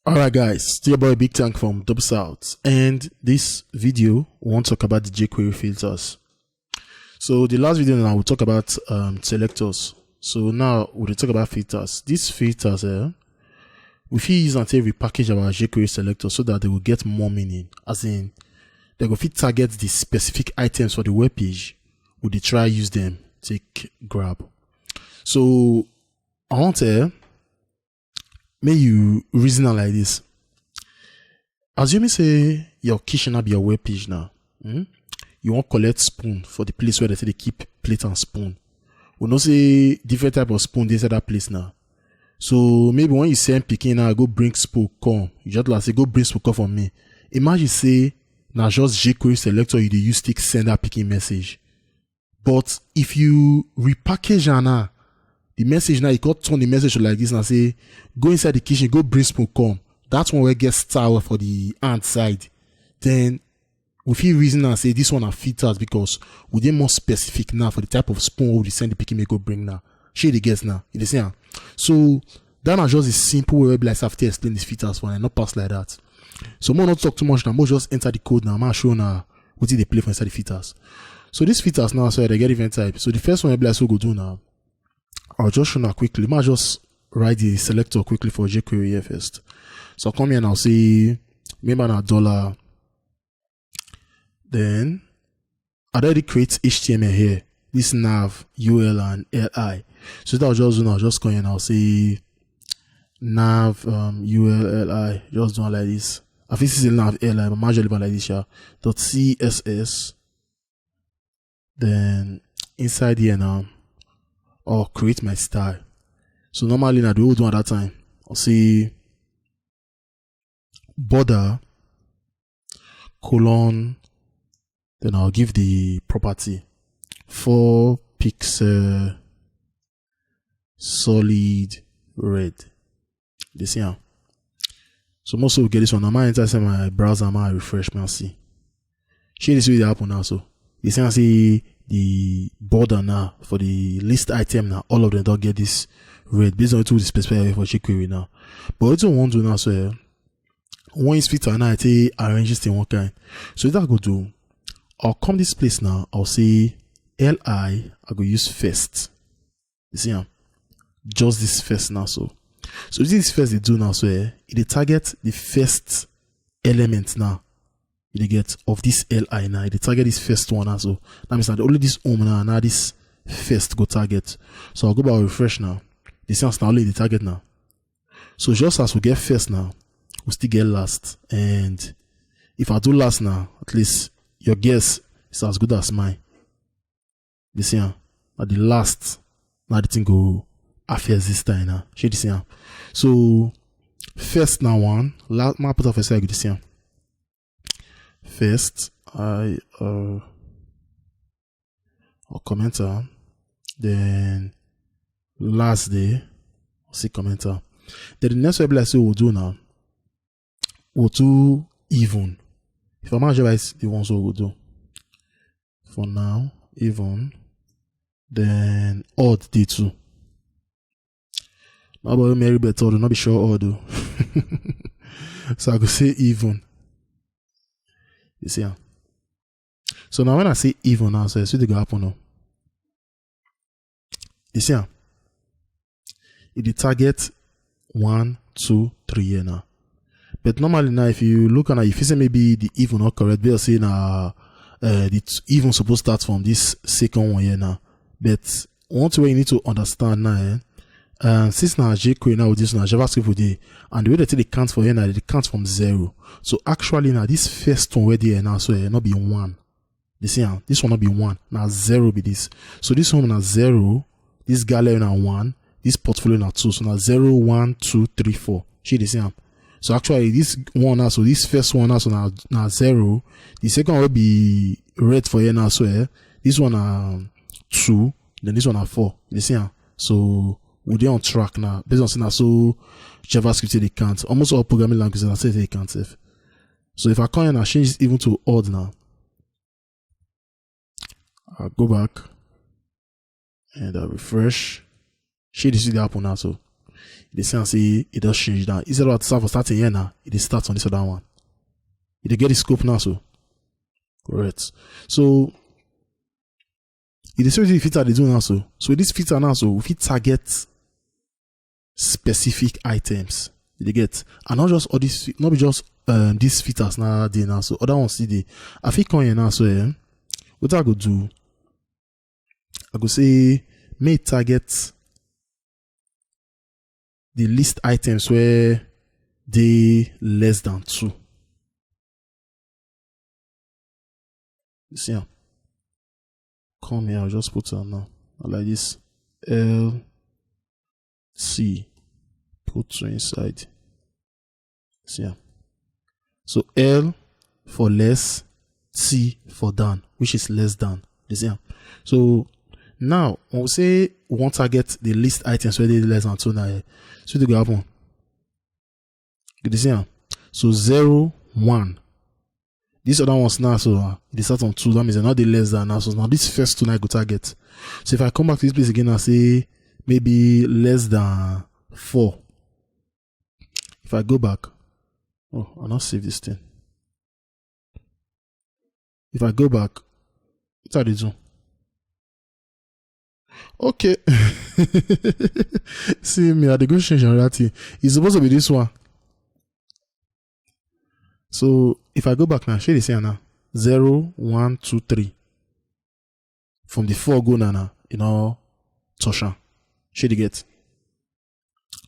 Alright guys, still your boy Big Tank from Double South, and this video we want to talk about the jQuery filters. So the last video now we'll talk about selectors. So now we'll talk about filters. These filters we fit use until we package our jQuery selector so that they will get more meaning. As in, they will fit target the specific items for the web page. Would they try use them, take grab. So I want to make you reason like this. Assuming say your kitchen be your web page now. You want collect spoon for the place where they keep plate and spoon. We know say different type of spoon inside that place now. So maybe when you send picking now, go bring spoon come. You just like say go bring spoon come for me. Imagine say now just jQuery selector you use to send that picking message. But if you repackage now, the message now you got turn the message like this and say go inside the kitchen, go bring spoon come. That's one where get style for the ant side. Then we feel reason and say this one are filters because we dey more specific now for the type of spoon we send the picking may go bring now. Share the guess now. You see? So that are just a simple way like have to explain these filters for and not pass like that. So more not talk too much now, more just enter the code now. I'm show now what did they play for inside the filters. So these filters now so they get event type. So the first one like so go do now. I'll just show now quickly. Might just write the selector quickly for jQuery here first. So I'll come here and I'll say remember now dollar. Then I already create HTML here. This nav, UL and LI. So that I'll just do now, just go here and I'll say nav UL LI. Just do it like this. I think this is a nav LI, but majorly like this here. .css. Then inside here now, I'll create my style. So normally now the old one at that time, I'll say border colon, then I'll give the property 4 pixel solid red. This here. So most will get this one. I might enter my browser, I might refresh and see. Share this with the happen now. So you see the border now for the list item now, all of them don't get this red based on the specified for jQuery now. But what you want to do now, so one is filter now I arrange this in one kind. So if I go to I'll come this place now, I'll say LI, I go use first. You see just this first now. So this first they do now, so it target the first element now. You get of this LI now, they target this first one now. So that means that only this home now this first go target. So I'll go by refresh now. This is now only the target now. So just as we get first now, we still get last. And if I do last now, at least your guess is as good as mine. This here, at the last, now the thing go affairs this time now. Share this here. So first now one, last my put off a second this here. First, I'll commenter, then last day, I'll see commenter. Then the next web like we'll do now, we'll do even. If I manage the ones we'll do. For now, even, then odd day 2. Now about Mary better do not be sure odd though. So I could say even. You see? So now when I say even now, so see the go happen now. You see? It target 1, 2, 3 here now. But normally now if you look at if you say maybe the even not correct, they'll say now the even supposed to start from this second one here now. But one way you need to understand now, since now jQuery now with this now JavaScript with the and the way they count for here now they count from 0. So actually now this first one where they now so not be 1. You see this one not be 1. Now 0 be this. So this one now 0, this gallery now 1, this portfolio now 2. So now 0, 1, 2, 3, 4. See this here. So actually this one now, so this first one now, so now 0. The second one will be red for here now, so this one 2, then this one 4. You see so we're on track now. Based on saying now, so JavaScript they can't. Almost all programming languages I say they can't. So if I come and I change this even to odd now, I'll go back and I'll refresh. Share this video happen now. So They say and say it does change that. Instead of start for starting here now, it starts on this other one. It get the scope now, so correct. So it is the filter they do now, so this filter now, so if it target specific items, they get, and not just all this, not be just these filters now they now, so other ones see the. I think on here now, so what I go do, I go say may target the list items where they less than 2. You see, come here, I'll just put on now like this. L C, put 2 inside. See, so L for less, C for than, which is less than. You see, so now when we say we want to target the list items where they less than 2 now, so they go happen. You see, so 0, 1. These other ones now, so they start on 2. That means they're not the less than now. So now this first 2 now I go target. So if I come back to this place again and say maybe less than 4. If I go back, oh, I'll not save this thing. If I go back, what are they do? Okay. See me, I go change reality. It's supposed to be this one. So if I go back now, share the same now. 0, 1, 2, 3. From the 4 go now, you know, Tosha. Share the get.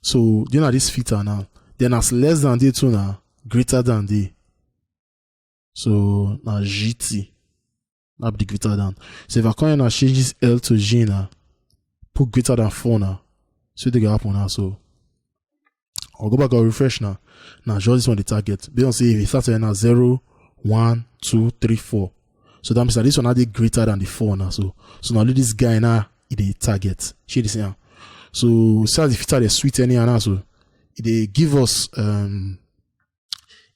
So you know this filter now. Then as less than D2 now, greater than D. So now GT. Now be greater than. So if I come in and change this L to G now, put greater than 4 now. So they go happen now. So I'll go back and refresh now. Now just this one the target. They don't say if it starts now 0, 1, 2, 3, 4. So that means that this one now they greater than the 4 now. So now this guy now it a target. See this here. So as the filter the sweet any now, so they give us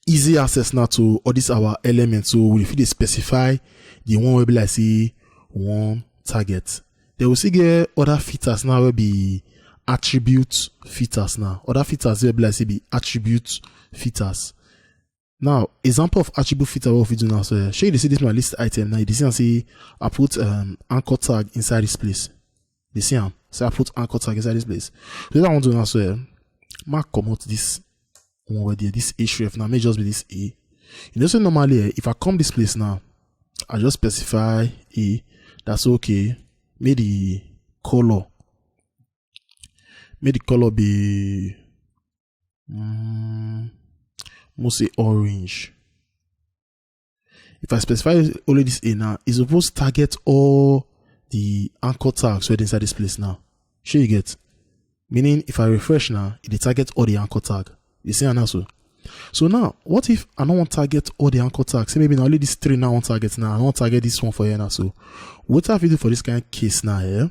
easy access now to all these our elements. So if they specify the one will be like say one target, they will see get other filters now will be attribute filters now. Other filters will be like say be attribute filters. Now, example of attribute filter what we do now. So show you see this my list item now. You see and see I put anchor tag inside this place. You see so I put anchor tag inside this place. So what I want to do now, so mark come out this one over there, this href now may just be this A. You know, so normally if I come this place now, I just specify A. That's okay. May the color be must say orange. If I specify only this A now, it's supposed to target all the anchor tags right inside this place now. Sure you get? Meaning if I refresh now, it target all the anchor tag. You see now so. So now, what if I don't want to target all the anchor tags? Say maybe now only this 3 now I want to target now. I want to target this one for here now. So what have you do for this kind of case now here?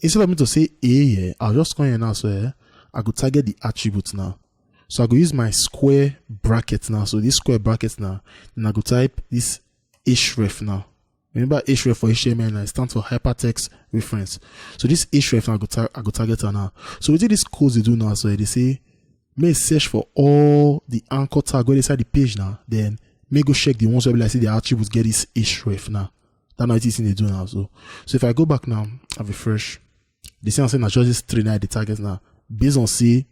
Instead of me to say A here, I'll just come here now. So here, I go target the attribute now. So I go use my square bracket now. So this square bracket now, then I go type this href now. Remember href for HTML now, it stands for hypertext reference. So this href now I go target her now. So with this code they do now, so they say may search for all the anchor tag go inside the page now. Then may go check the ones where like see the attributes get this href now. That's not it they do now. So if I go back now, I refresh. They say I'm saying just this 3 now the target now. Based on see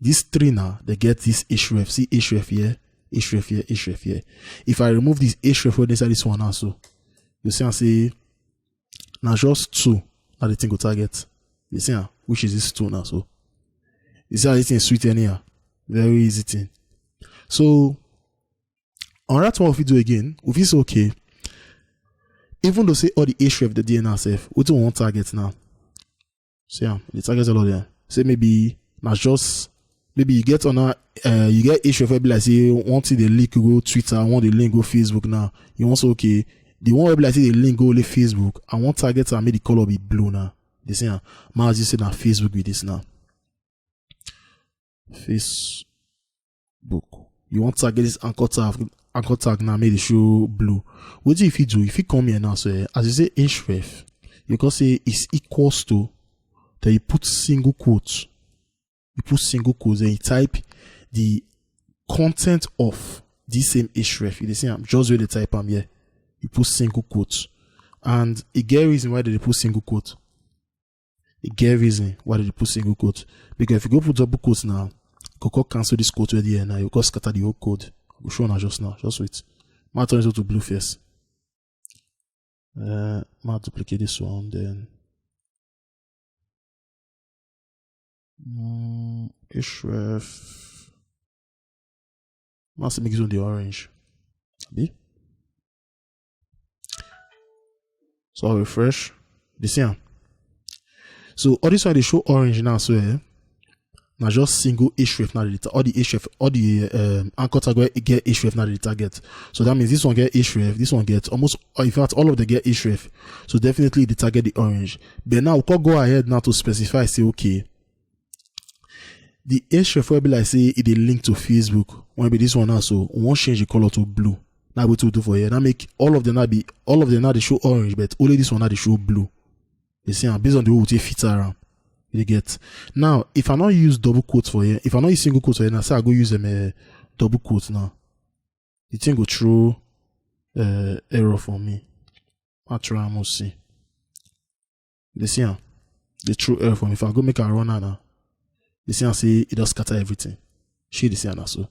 this 3 now, they get this href. See href here, href here, href here. If I remove this href inside this one also, you see and say now just 2 now the thing go target. You see which is this 2 now. So you see how this thing is sweet anyhow. Very easy thing. So on that one if we do again, if it's okay, even though say all the href the DNA self, we don't want target now. See the target a lot there. Say maybe now just maybe you get on a you get href like say want the link go Twitter, want the link go Facebook now. You want so okay. The one like say the link go only Facebook. I want target and make the color be blue now. They say now as you say now Facebook with this now. Facebook. You want target this anchor tag now make the show blue. What do if you do? If you come here now, so as you say href, you can say it's equals to, then you put single quotes. you put single quotes, and you type the content of this same href. You see, I'm just really type here. You put single quotes, and it get reason why they put single quote. It get reason why they put single quote, because if you go put double quotes now, you go cancel this quote right here now. You go scatter the whole code. I'll show now. Just wait. I'll turn it to blue first. I'll duplicate this one then. Href. I'll make it on the orange. See? So I'll refresh. You see? So all this one they show orange now. So now just single href now the all the href, all the anchor tag get href now the target. So that means this one get href, this one get almost, in fact all of them get href. So definitely the target the orange. But now we can go ahead now to specify, say okay, the href will be like say it a link to Facebook. When be this one now, so we won't change the color to blue. Now what to do for here? Now make all of them now they show orange, but only this one now they show blue. You see, based on the way we take fit around. You get. Now, if I not use double quotes for here, if I not use single quotes for here, now say I go use them double quotes now. The thing go through error for me. I try and see. You see, the true error for me. If I go make a runner now, you see, I say it does scatter everything. She the see now so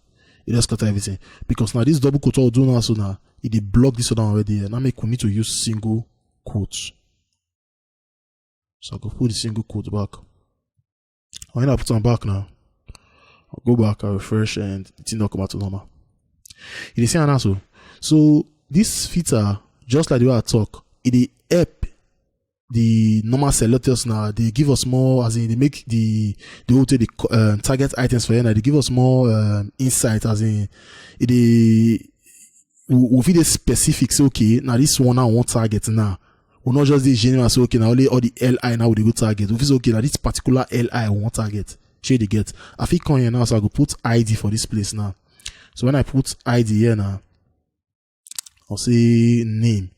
it does scatter everything, because now this double quote all do now, so now it block this one already. And now make we need to use single quotes. So I'll go put the single quote back. When I put them back now, I'll go back, I'll refresh, and it did not come out to normal. You see also. So this feature, just like the way I talk, it help the normal selectors now. They give us more, as in they make the target items for you now. They give us more insight, as in we feel the specifics. Okay, now this one I want target now. We'll not just the general say okay now only all the LI now we go target. We feel okay now this particular LI I want target. Share the get. I think come here now, so I go put ID for this place now. So when I put ID here now, I'll say name.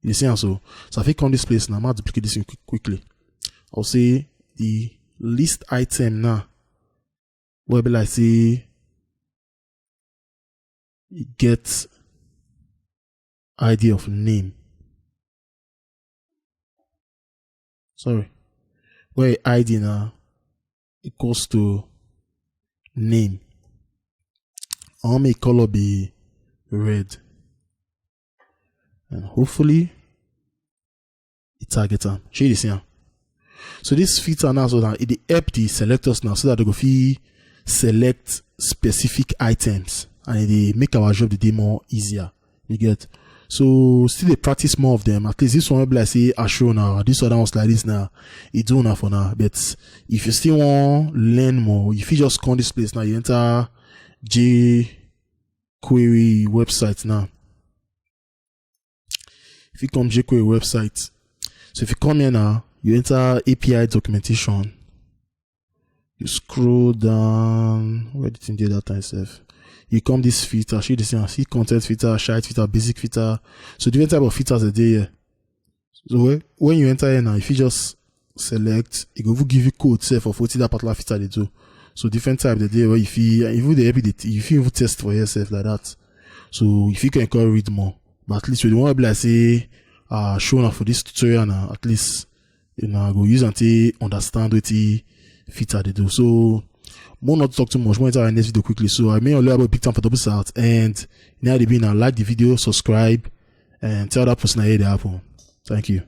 You see also. So I think on this place now, I'm gonna duplicate this quickly. I'll say the list item now. Where be like say it gets ID of name. Sorry, where ID now equals to name. I'll make color be red, and hopefully it target them. Show you this here. So this feature now, so that it help the selectors now, so that they go select specific items, and they make our job the day more easier. You get. So still they practice more of them. At least this one will be like say I show now. This other one's like this now. It do now for now. But if you still want learn more, if you just come this place now, you enter jQuery website now. If you come jQuery website, so if you come here now, you enter API documentation. You scroll down. Where did you do that time itself? You come this filter, see content filter, shite filter, basic filter. So different type of filters a day here. So when you enter here now, if you just select, it will give you code say for 40 that particular filter they do. So different type the day where if you even test for yourself like that. So if you can read more, but at least you don't want to be like say show now for this tutorial now, at least you know go use until understand what the filter they do. So more not to talk too much, more into our next video quickly. So I may only have a big time for Double South, and now they be now like the video, subscribe, and tell that person I hear the happen. Thank you.